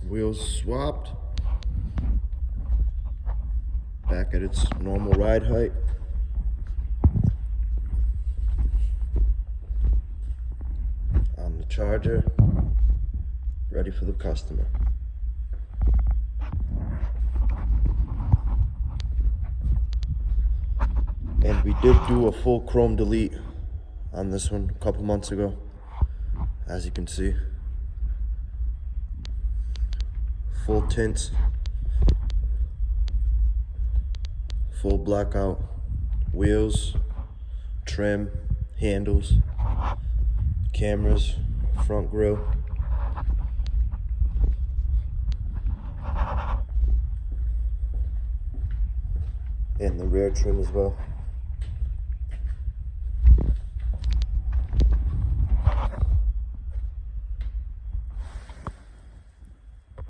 Wheels swapped. Back at its normal ride height. On the Charger, ready for the customer. And we did do a full chrome delete on this one a couple months ago, as you can see. Full tints, full blackout, wheels, trim, handles, cameras, front grille. And the rear trim as well.